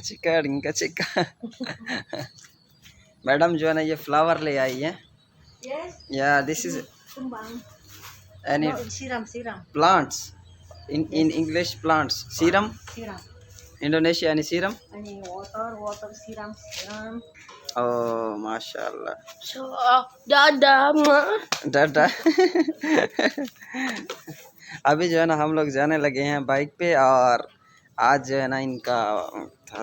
चिका डिंका चिका। Madam जो है ना ये फ्लावर ले आई है। या this is any plants in English plants. Siram. Indonesia any siram? Any water siram. Oh, mashallah. So, दादा दादा। अभी जो है ना हम लोग जाने लगे हैं बाइक पे, और आज जो है ना इनका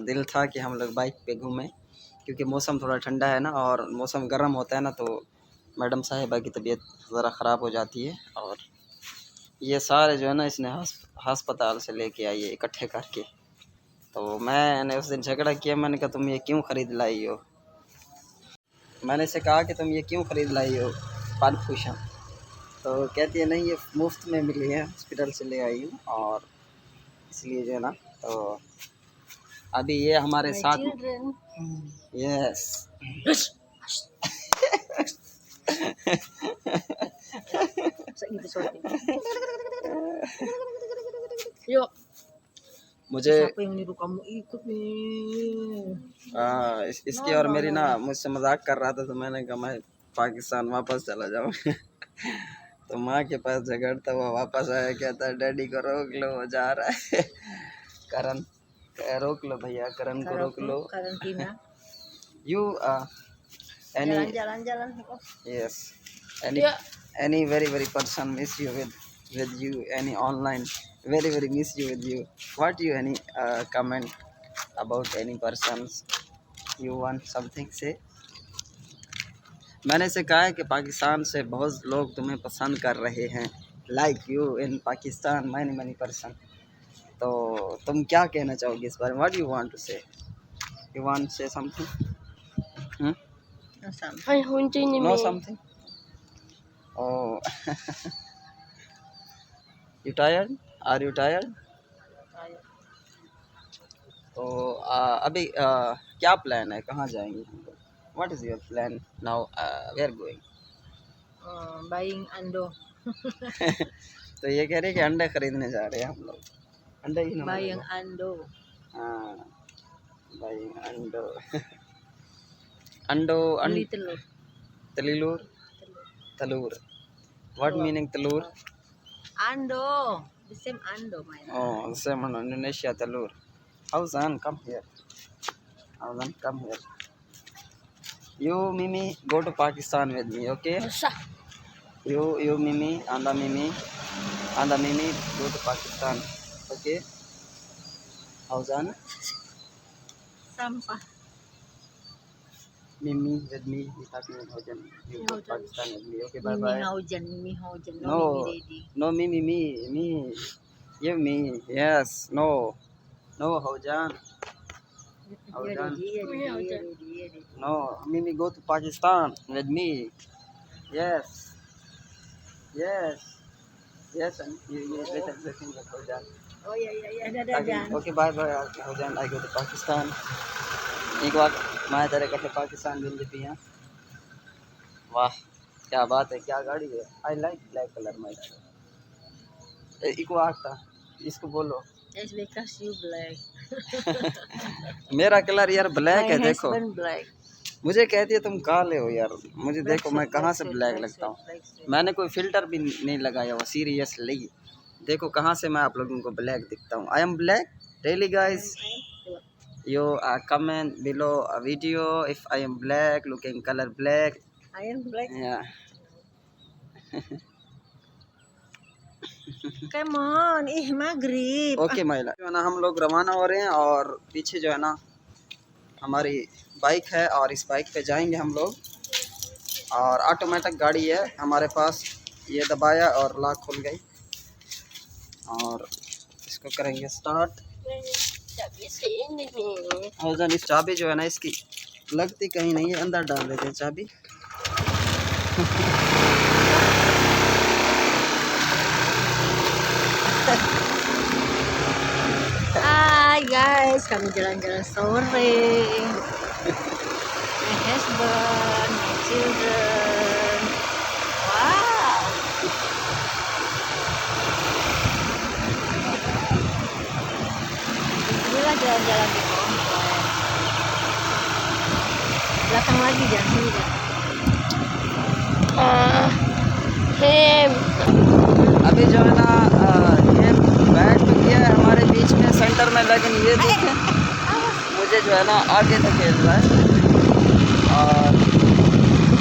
दिल था कि हम लोग बाइक पे घूमें, क्योंकि मौसम थोड़ा ठंडा है ना, और मौसम गर्म होता है ना तो मैडम साहिबा की तबीयत ज़रा ख़राब हो जाती है। और ये सारे जो है ना इसने अस्पताल से लेके आई है इकट्ठे करके। तो मैंने उस दिन झगड़ा किया, मैंने कहा तुम ये क्यों ख़रीद लाई हो, मैंने इसे कहा कि तुम ये क्यों ख़रीद लाई हो पानफूशन। तो कहती है नहीं ये मुफ्त में मिली है, हॉस्पिटल से ले आई हूँ, और इसलिए जो है ना तो अभी ये हमारे साथ। Yes Yuk. मुझे Siapa yang nyuruh kamu ikut nih? इसकी और मेरी ना मुझसे मजाक कर रहा था, तो मैंने कहा मैं पाकिस्तान वापस चला जाऊँ। तो माँ के पास झगड़ता हुआ वापस आया, कहता है डैडी को रोक लो, वो जा रहा है। करण रोक लो भैया, करण को रोक लो। You any Jalan-jalan. Yes any very person miss you with you, any online very miss you with you. What you any comment about any persons, you want something say? मैंने इसे कहा है कि पाकिस्तान से बहुत लोग तुम्हें पसंद कर रहे हैं, like you in Pakistan many person. तो तुम क्या कहना चाहोगे इस बारे में? What you want to say? You want say something? No something? Oh you tired? Are you tired? तो अभी क्या प्लान है, कहाँ जाएंगे हम लोग? What is your plan now? We are going Buying ando. तो ये कह रहे हैं कि अंडे खरीदने जा रहे हैं हम लोग। अंडे ही ना Buying ando. हाँ बाइंग अंडो। अंडो Beli telur. तलीलूर तलूर। व्हाट मीनिंग तलूर? Ando. The same ando, man. Oh, the same in Indonesia, Talur. Hauzan, come here. Hauzan, come here. You, Mimi, go to Pakistan with me, okay? You, Mimi, and the Mimi, go to Pakistan, okay? Hauzan, Sampah. Mimi with me, we talking with Haujan. You go to Pakistan with me, okay? Bye bye. Mimi Haujan. No, Mimi Daddy. no, Mimi, me. Give me, yes, no, Haujan. Haujan. No, Mimi, go to Pakistan with me. Yes. And you wait everything with Haujan. Oh yeah. Okay, bye Haujan. I go to Pakistan. एक बार मैं तेरे कटे पाकिस्तान मिल जाती हैं। वाह क्या बात है, क्या गाड़ी है। आई लाइक ब्लैक कलर माई गाड़ी। एक बार था, इसको बोलो। It's because you black. मेरा कलर यार ब्लैक है, देखो। Black. मुझे कहती है तुम काले हो यार, मुझे देखो मैं कहाँ से ब्लैक लगता हूँ। मैंने कोई फिल्टर भी नहीं लगाया हुआ, सीरियसली। देखो कहाँ से मैं आप लोगों को ब्लैक दिखता हूँ। I am black really guys. You comment below a video if I am black, looking color black. I am black. Yeah. Come on, maghrib. Okay महिला जो है ना हम लोग रवाना हो रहे हैं, और पीछे जो है ना हमारी बाइक है, और इस बाइक पे जाएंगे हम लोग। और ऑटोमेटिक गाड़ी है हमारे पास, ये दबाया और लॉक खुल गई, और इसको करेंगे स्टार्ट। और इस चाबी जो है ना इसकी लगती कहीं नहीं है, अंदर डाल देते हैं चाबी। Hai guys, kami jalan-jalan sore. My husband, my children. Wow. Inilah jalan-jalan di komplek. अभी जो है ना ये बैग तो किया है हमारे बीच में सेंटर में, लेकिन ये देखें मुझे जो है ना आगे धकेल रहा है। और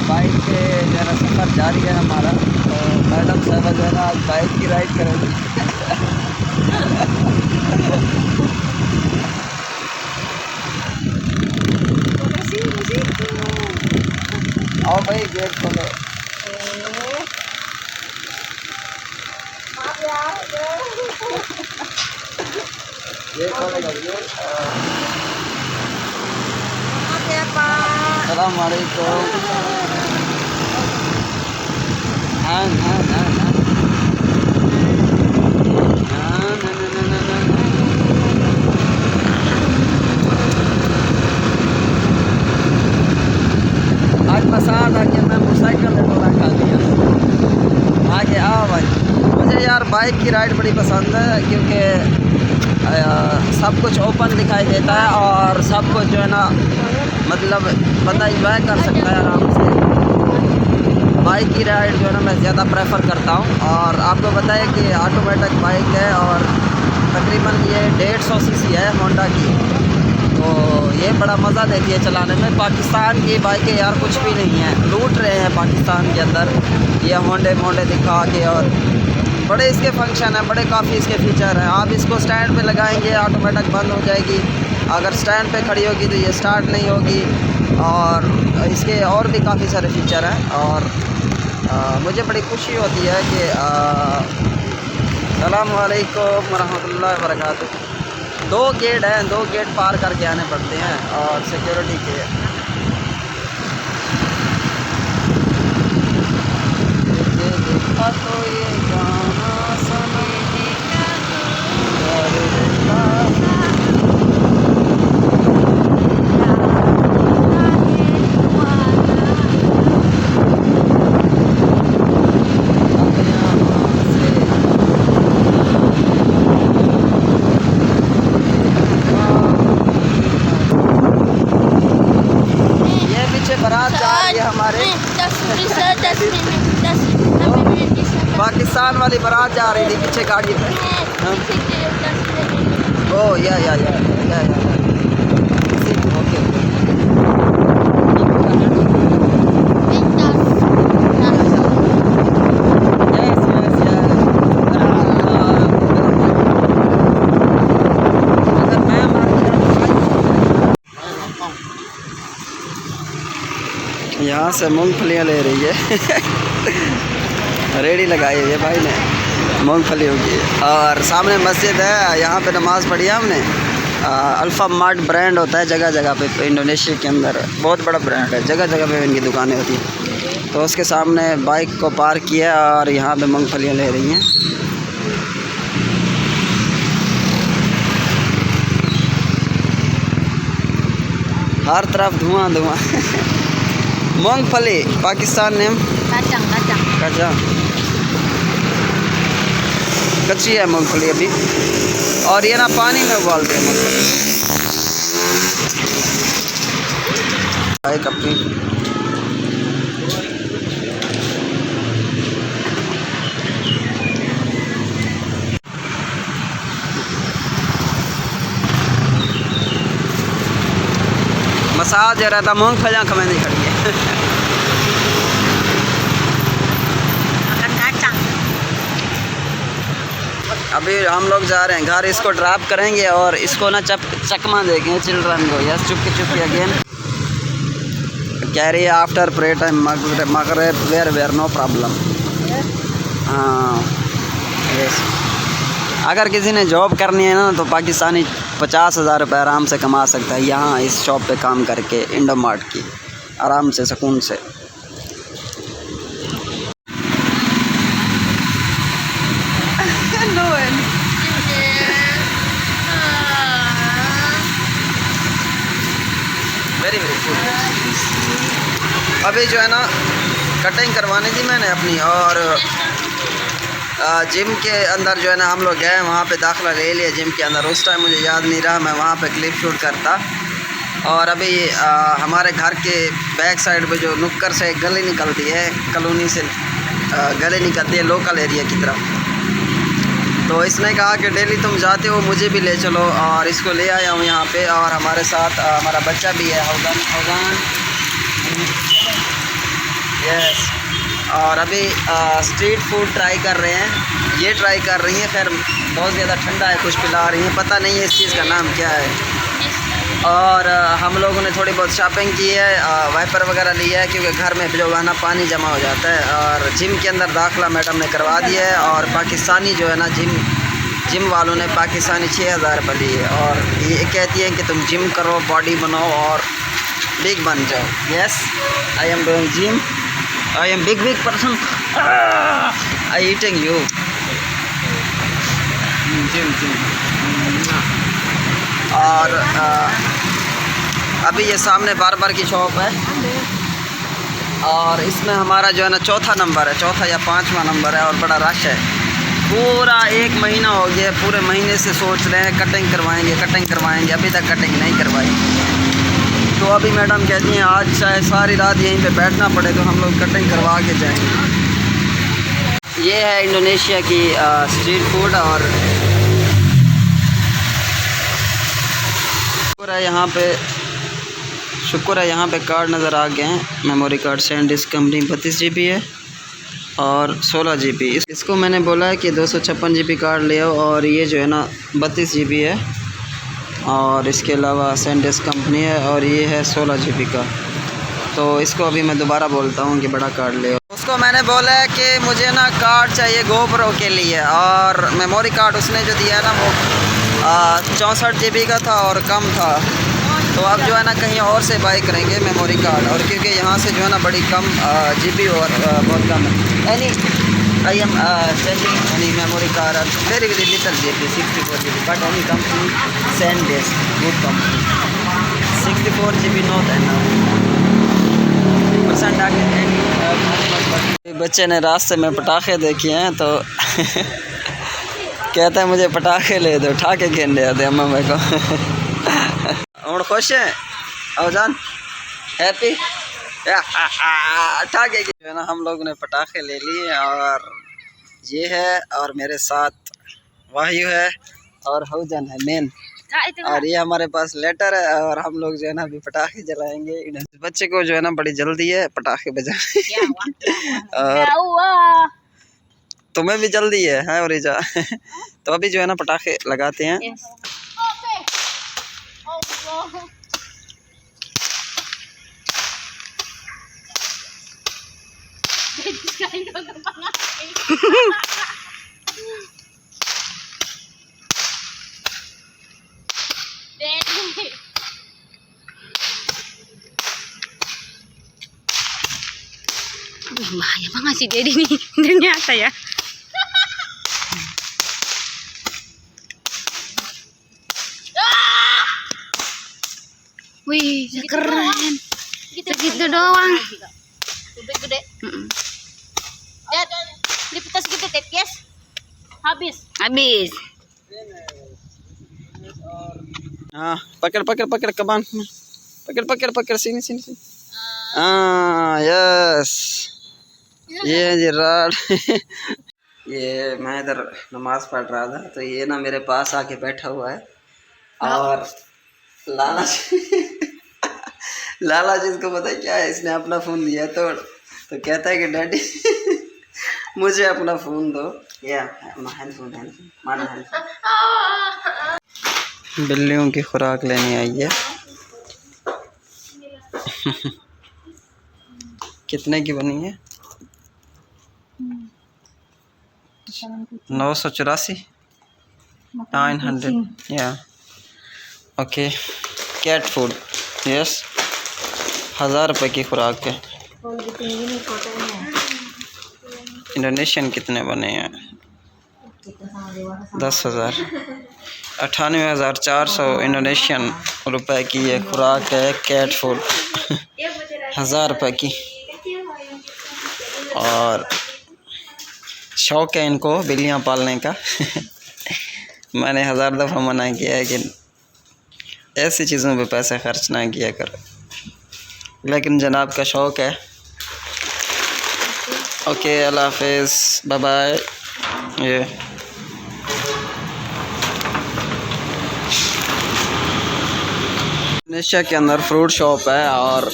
बाइक पे जो है ना सफ़र जारी है हमारा। तो मैडम साहबा जो है ना आज बाइक की राइड करेंगे। आओ भाई गेट खोलो। ये खोलेगा ये। सलाम वालेकुम। हाँ हाँ हाँ हाँ आज मसाज आके मैं मोटरसाइकिल में टोला खा लिया। आगे आओ भाई। मुझे यार बाइक की राइड बड़ी पसंद है क्योंकि सब कुछ ओपन दिखाई देता है और सब कुछ जो है ना मतलब बंदा इंजॉय कर सकता है आराम से। बाइक की राइड जो है ना मैं ज़्यादा प्रेफर करता हूँ। और आपको बताया कि ऑटोमेटिक बाइक है और तकरीबन ये 150 सीसी है होंडा की। तो ये बड़ा मज़ा देती है चलाने में। पाकिस्तान की बाइकें यार कुछ भी नहीं है, लूट रहे हैं पाकिस्तान के अंदर ये होंडे मोंडे दिखा के। और बड़े इसके फंक्शन हैं, बड़े काफ़ी इसके फ़ीचर हैं। आप इसको स्टैंड पे लगाएंगे ऑटोमेटिक बंद हो जाएगी, अगर स्टैंड पे खड़ी होगी तो ये स्टार्ट नहीं होगी। और इसके और भी काफ़ी सारे फ़ीचर हैं। और मुझे बड़ी खुशी होती है कि अस्सलाम वालेकुम वरहमतुल्लाहि वबरकातुहू। 2 गेट हैं, 2 गेट पार करके आने पड़ते हैं और सिक्योरिटी के। देखा तो ये गाना सुना बारात जा रही है हमारे। 10 पाकिस्तान वाली बारात जा रही थी पीछे गाड़ी पे। ओ या ओके यहाँ से मूंगफलियाँ ले रही है। रेडी लगाई हुई है भाई ने मूंगफलियों की। और सामने मस्जिद है, यहाँ पे नमाज़ पढ़ी है हमने। अल्फ़ा मार्ट ब्रांड होता है जगह जगह पे इंडोनेशिया के अंदर, बहुत बड़ा ब्रांड है, जगह जगह पे इनकी दुकानें होती हैं। तो उसके सामने बाइक को पार्क किया और यहाँ पे मूंगफलियाँ ले रही हैं। हर तरफ धुआं धुआं। मूंगफली पाकिस्तान नेम कच्चा कच्ची है मूंगफली अभी। और ये ना पानी में उबालते हैं मूंगफली। अपनी मसाज जो रहता मूंगफलियाँ खमें खड़ी है। अभी हम लोग जा रहे हैं घर, इसको ड्रॉप करेंगे और इसको ना चकमा देंगे चिल्ड्रन को। यस चुपके again carry after pray time मगरिब वेयर नो प्रॉब्लम। हाँ यस। अगर किसी ने जॉब करनी है ना तो पाकिस्तानी 50,000 रुपये आराम से कमा सकता है यहाँ इस शॉप पे काम करके, इंडो मार्ट की, आराम से सुकून से। वेरी अभी जो है ना कटिंग करवानी थी मैंने अपनी। और जिम के अंदर जो है ना हम लोग गए, वहाँ पे दाखिला ले लिया जिम के अंदर। उस टाइम मुझे याद नहीं रहा, मैं वहाँ पे क्लिप शूट करता। और अभी हमारे घर के बैक साइड पे जो नुक्कड़ से एक गली निकलती है, कॉलोनी से गली निकलती है लोकल एरिया की तरफ, तो इसने कहा कि डेली तुम जाते हो, मुझे भी ले चलो, और इसको ले आया हूँ यहाँ पे। और हमारे साथ हमारा बच्चा भी है, हौजान यस। और अभी स्ट्रीट फूड ट्राई कर रहे हैं, ये ट्राई कर रही हैं। खैर बहुत ज़्यादा ठंडा है, कुछ पिला रही हैं, पता नहीं है इस चीज़ का नाम क्या है। और हम लोगों ने थोड़ी बहुत शॉपिंग की है, वाइपर वगैरह लिया है, क्योंकि घर में जो है ना पानी जमा हो जाता है। और जिम के अंदर दाखिला मैडम ने करवा दिया है, और पाकिस्तानी जो है ना जिम वालों ने पाकिस्तानी 6000 रुपये लिए, और ये कहती है कि तुम जिम करो, बॉडी बनाओ और बिग बन जाओ। Yes, I am doing gym, I am big person, I eating you gym. और अभी ये सामने बार्बर की शॉप है, और इसमें हमारा जो है ना चौथा नंबर है, चौथा या 5वां नंबर है, और बड़ा रश है। पूरा 1 महीना हो गया, पूरे महीने से सोच रहे हैं कटिंग करवाएंगे, अभी तक कटिंग नहीं करवाई। तो अभी मैडम कहती हैं आज चाहे सारी रात यहीं पे बैठना पड़े तो हम लोग कटिंग करवा के जाएंगे। ये है इंडोनेशिया की स्ट्रीट फूड। और शुक्र है यहाँ पे कार्ड नज़र आ गए हैं, memory card SanDisk company 32 GB है और 16 GB। इसको मैंने बोला है कि 256 GB कार्ड ले आओ, और ये जो है ना 32 GB है, और इसके अलावा सैनडिस्क कंपनी है, और ये है 16 GB का। तो इसको अभी मैं दोबारा बोलता हूँ कि बड़ा कार्ड ले आओ। उसको मैंने बोला है कि मुझे ना कार्ड चाहिए GoPro के लिए, और मेमोरी कार्ड उसने जो दिया है ना वो 64 GB का था और कम था। तो अब जो है ना कहीं और से बाई करेंगे मेमोरी कार्ड, और क्योंकि यहाँ से जो है ना बड़ी कम GB और बहुत कम है। I am sending any memory card very little GB 64 GB, but any company SanDisk good company 64 GB not enough %। बच्चे ने रास्ते में पटाखे देखे हैं तो कहता है मुझे पटाखे ले दो, ठाके खेलने आते अम्मा मेरे को। और खुश है औजान, हैप्पी ठाके जो है ना हम लोगों ने पटाखे ले लिए। और ये है, और मेरे साथ वायु है और हौजन है मेन, और ये हमारे पास लेटर है, और हम लोग जो है ना अभी पटाखे जलाएंगे। बच्चे को जो है ना बड़ी जल्दी है पटाखे बजाने और तुम्हें भी जल्दी है और जा तो अभी जो है ना पटाखे लगाते हैं। Bahaya banget sih Dedi nih ternyata ya. Wih, keren. Segitu doang. Gede. Dad, liputan segitu Dad, yes. Habis. हाँ पकड़ कबान, पकड़ सीनी। हाँ यस, ये है जी राड। ये मैं इधर नमाज़ पढ़ रहा था, तो ये ना मेरे पास आके बैठा हुआ है, और लाला जिसको पता है क्या है, इसने अपना फ़ोन दिया तो कहता है कि डैडी मुझे अपना फ़ोन दो, या हैंडफोन माना हैंडफोन। बिल्लियों की खुराक लेने आई है। कितने की बनी है? 984 900 या ओके। कैट फूड यस, 1000 रुपये की खुराक है। इंडोनेशियन कितने बने हैं? 10,000 98,400 इंडोनेशियन रुपए की ये खुराक है कैट फूड। 1000 रुपये की। और शौक़ है इनको बिल्लियाँ पालने का। मैंने 1000 दफ़ा मना किया है कि ऐसी चीज़ों पे पैसे खर्च ना किया करो, लेकिन जनाब का शौक़ है। ओके, अल्लाह हाफिज़, बाय बाय। ये इंडोनेशिया के अंदर फ्रूट शॉप है, और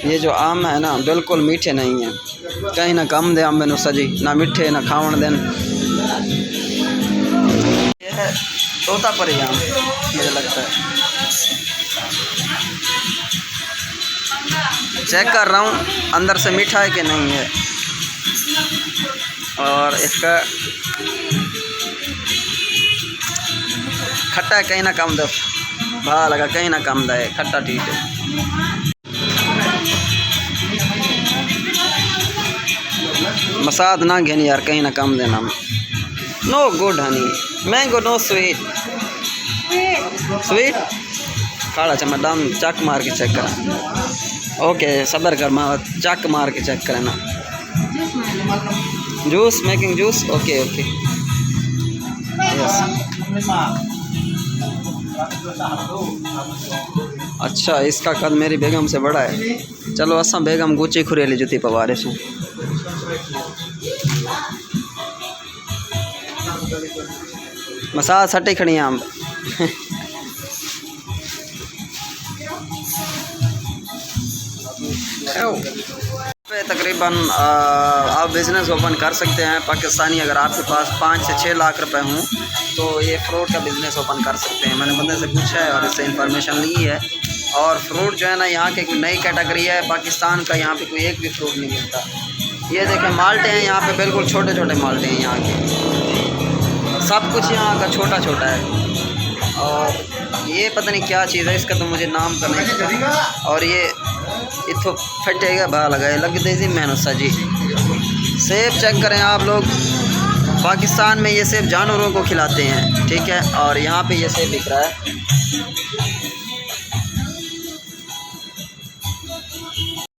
ये जो आम है ना बिल्कुल मीठे नहीं हैं, कहीं ना कम दे आम नुसा जी, ना मीठे ना खावन देन। ये है तोतापुरी आम, मुझे लगता है। चेक कर रहा हूँ अंदर से मीठा है कि नहीं है, और इसका खट्टा है, कहीं ना कम दे भा लगा, कहीं ना कम दे खट्टा, ठीक है। मसाद ना घेन यार, कहीं ना कम देना। No good honey, mango no sweet, sweet काला चमड़ाम चक मार के चेक करा। ओके सबर कर माँ, चक मार के चेक करना। Juice making juice, okay okay yes. अच्छा, इसका कद मेरी बेगम से बड़ा है। चलो असा बेगम गुची खुरेली जुती पवारे सू। मसाज सटी खड़ी आम तकरीबन आप बिज़नेस ओपन कर सकते हैं पाकिस्तानी। अगर आपके पास 5 से 6 लाख रुपए हों तो ये फ्रूट का बिज़नेस ओपन कर सकते हैं। मैंने बंदे से पूछा है और इससे इंफॉर्मेशन ली है। और फ्रूट जो है ना यहाँ की नई कैटेगरी है पाकिस्तान का, यहाँ पे कोई एक भी फ्रूट नहीं मिलता। ये देखें माल्टे हैं यहाँ पे, बिल्कुल छोटे छोटे माल्टे हैं यहाँ के, सब कुछ यहाँ का छोटा छोटा है। और ये पता नहीं क्या चीज़ है, इसका तो मुझे नाम का नहीं पता। और ये इतो फटेगा भा लगाए लग दे मैनुसा जी। सेब चेक करें आप लोग, पाकिस्तान में ये सेब जानवरों को खिलाते हैं, ठीक है। और यहाँ पे ये सेब बिक रहा है।